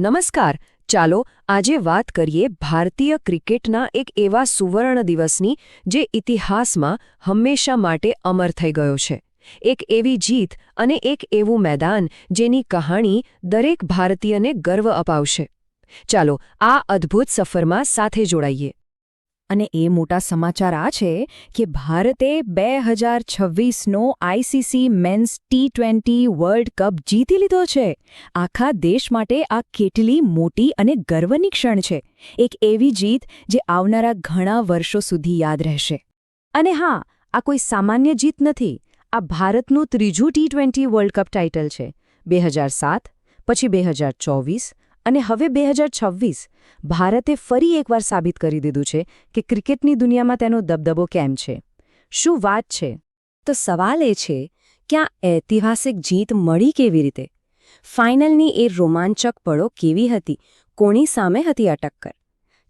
નમસ્કાર. ચાલો આજે વાત કરીએ ભારતીય ક્રિકેટના એક એવા સુવર્ણ દિવસની જે ઇતિહાસમાં હંમેશા માટે અમર થઈ ગયો છે. એક એવી જીત અને એક એવું મેદાન જેની કહાણી દરેક ભારતીયને ગર્વ અપાવશે. ચાલો આ અદ્ભુત સફરમાં સાથે જોડાઈએ. અને એ મોટા સમાચાર આ છે કે ભારતે 2026નો આઈસીસી મેન્સ ટી20 વર્લ્ડ કપ જીતી લીધો છે. આખા દેશ માટે આ કેટલી મોટી અને ગર્વની ક્ષણ છે. એક એવી જીત જે આવનારા ઘણા વર્ષો સુધી યાદ રહેશે. અને હા, આ કોઈ સામાન્ય જીત નથી. આ ભારતનું ત્રીજું ટી20 વર્લ્ડ કપ ટાઇટલ છે. 2007, પછી 2024 અને હવે 2026. ભારતે ફરી એકવાર સાબિત કરી દીધું છે કે ક્રિકેટની દુનિયામાં તેનો દબદબો કેમ છે. શું વાત છે? તો સવાલ એ છે કે આ ઐતિહાસિક જીત મળી કેવી રીતે? ફાઇનલની એ રોમાંચક પળો કેવી હતી? કોની સામે હતી આ ટક્કર?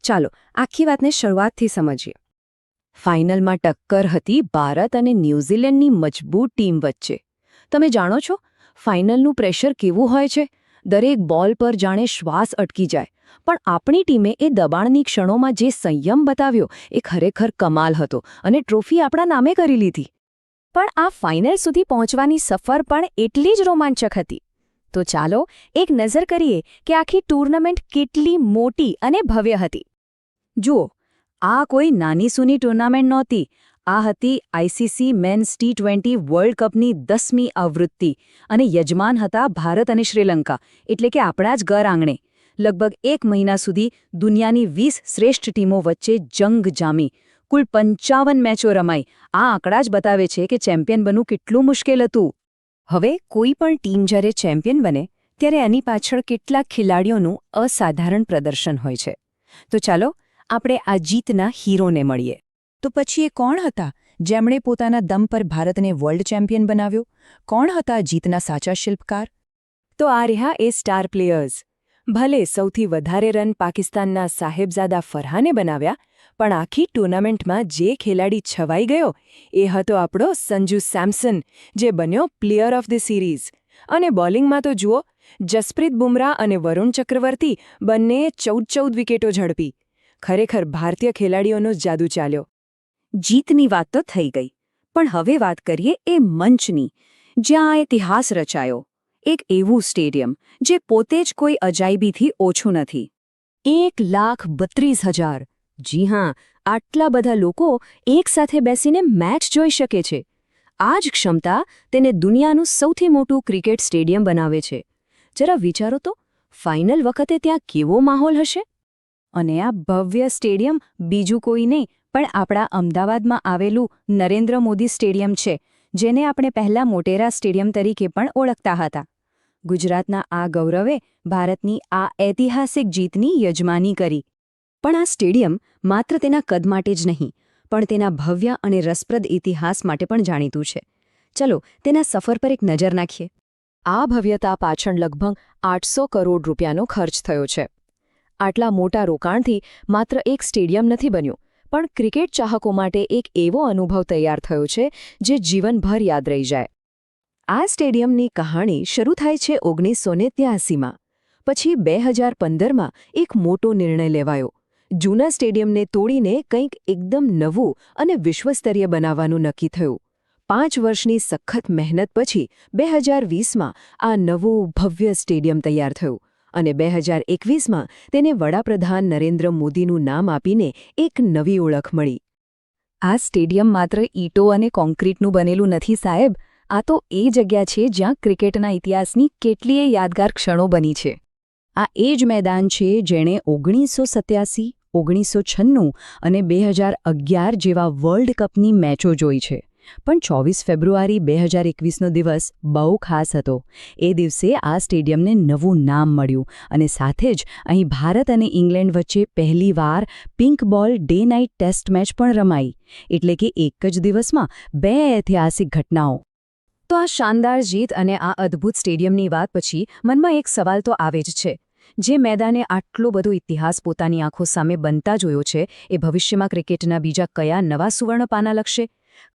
ચાલો આખી વાતને શરૂઆતથી સમજીએ. ફાઇનલમાં ટક્કર હતી ભારત અને ન્યૂઝીલેન્ડની મજબૂત ટીમ વચ્ચે. તમે જાણો છો ફાઇનલનું પ્રેશર કેવું હોય છે? દરેક બોલ પર જાણે શ્વાસ અટકી જાય. પણ આપણી ટીમે એ દબાણની ક્ષણોમાં જે સંયમ બતાવ્યો એ ખરેખર કમાલ હતો અને ટ્રોફી આપણા નામે કરી લીધી. પણ આ ફાઇનલ સુધી પહોંચવાની સફર પણ એટલી જ રોમાંચક હતી. તો ચાલો એક નજર કરીએ કે આખી ટૂર્નામેન્ટ કેટલી મોટી અને ભવ્ય હતી. જુઓ, આ કોઈ નાની સૂની ટૂર્નામેન્ટ નહોતી. આ હતી આઈસીસી મેન્સ ટી20 વર્લ્ડ કપની 10મી આવૃત્તિ અને યજમાન હતા ભારત અને શ્રીલંકા, એટલે કે આપણા જ ઘર આંગણે. લગભગ એક મહિના સુધી દુનિયાની 20 શ્રેષ્ઠ ટીમો વચ્ચે જંગ જામી. કુલ 55 મેચો રમાઈ. આ આંકડા જ બતાવે છે કે ચેમ્પિયન બનવું કેટલું મુશ્કેલ હતું. હવે કોઈ પણ ટીમ જ્યારે ચેમ્પિયન બને ત્યારે એની પાછળ કેટલાક ખેલાડીઓનું અસાધારણ પ્રદર્શન હોય છે. તો ચાલો આપણે આ જીતના હીરોને મળીએ. તો પછી એ કોણ હતા જેમણે પોતાના દમ પર ભારતને વર્લ્ડ ચેમ્પિયન બનાવ્યો? કોણ હતા જીતના સાચા શિલ્પકાર? તો આ રહ્યા એ સ્ટાર પ્લેયર્સ. ભલે સૌથી વધારે રન પાકિસ્તાનના સાહેબઝાદા ફરહાને બનાવ્યા, પણ આખી ટૂર્નામેન્ટમાં જે ખેલાડી છવાઈ ગયો એ હતો આપણો સંજુ સેમસન, જે બન્યો પ્લેયર ઓફ ધ સિરીઝ. અને બોલિંગમાં તો જુઓ, જસપ્રીત બુમરાહ અને વરુણ ચક્રવર્તી બંનેએ 14 વિકેટો ઝડપી. ખરેખર ભારતીય ખેલાડીઓનો જ જાદુ ચાલ્યો. જીતની વાત તો થઈ ગઈ, પણ હવે વાત કરીએ એ મંચની, જ્યાં આ ઇતિહાસ રચાયો. એક એવું સ્ટેડિયમ જે પોતે જ કોઈ અજાયબીથી ઓછું નથી. 1,32,000. જી હા, આટલા બધા લોકો એકસાથે બેસીને મેચ જોઈ શકે છે. આ જ ક્ષમતા તેને દુનિયાનું સૌથી મોટું ક્રિકેટ સ્ટેડિયમ બનાવે છે. જરા વિચારો તો, ફાઇનલ વખતે ત્યાં કેવો માહોલ હશે? અને આ ભવ્ય સ્ટેડિયમ બીજું કોઈ નહીં પણ આપણા અમદાવાદમાં આવેલું નરેન્દ્ર મોદી સ્ટેડિયમ છે, જેને આપણે પહેલા મોટેરા સ્ટેડિયમ તરીકે પણ ઓળખતા હતા. ગુજરાતના આ ગૌરવે ભારતની આ ઐતિહાસિક જીતની યજમાની કરી. પણ આ સ્ટેડિયમ માત્ર તેના કદ માટે જ નહીં, પણ તેના ભવ્ય અને રસપ્રદ ઇતિહાસ માટે પણ જાણીતું છે. ચલો તેના સફર પર એક નજર નાખીએ. આ ભવ્યતા પાછળ લગભગ 800 કરોડ રૂપિયાનો ખર્ચ થયો છે. આટલા મોટા રોકાણથી માત્ર એક સ્ટેડિયમ નથી બન્યું, પણ ક્રિકેટ ચાહકો માટે એક એવો અનુભવ તૈયાર થયો છે જે જીવનભર યાદ રહી જાય. આ સ્ટેડિયમની કહાણી શરૂ થાય છે 1983માં. પછી 2015માં એક મોટો નિર્ણય લેવાયો. જૂના સ્ટેડિયમને તોડીને કંઈક એકદમ નવું અને વિશ્વસ્તરીય બનાવવાનું નક્કી થયું. 5 વર્ષની સખત મહેનત પછી 2020માં આ નવું ભવ્ય સ્ટેડિયમ તૈયાર થયું. અને 2021માં તેને વડાપ્રધાન નરેન્દ્ર મોદીનું નામ આપીને એક નવી ઓળખ મળી. આ સ્ટેડિયમ માત્ર ઈંટો અને કોન્ક્રીટનું બનેલું નથી સાહેબ. આ તો એ જગ્યા છે જ્યાં ક્રિકેટના ઇતિહાસની કેટલીય યાદગાર ક્ષણો બની છે. આ એ જ મેદાન છે જેણે 1987, 1996 અને 2011 જેવા વર્લ્ડ કપની મેચો જોઈ છે. પણ 24 ફેબ્રુઆરી 2021નો દિવસ બહુ ખાસ હતો. એ દિવસે આ સ્ટેડિયમને નવું નામ મળ્યું અને સાથે જ અહીં ભારત અને ઇંગ્લેન્ડ વચ્ચે પહેલીવાર પિંક બોલ ડે નાઇટ ટેસ્ટ મેચ પણ રમાઈ. એટલે કે એક જ દિવસમાં 2 ઐતિહાસિક ઘટનાઓ. તો આ શાનદાર જીત અને આ અદ્ભુત સ્ટેડિયમની વાત પછી મનમાં એક સવાલ તો આવે જ છે. જે મેદાને આટલો બધો ઇતિહાસ પોતાની આંખો સામે બનતા જોયો છે, એ ભવિષ્યમાં ક્રિકેટના બીજા કયા નવા સુવર્ણ પાના લખશે?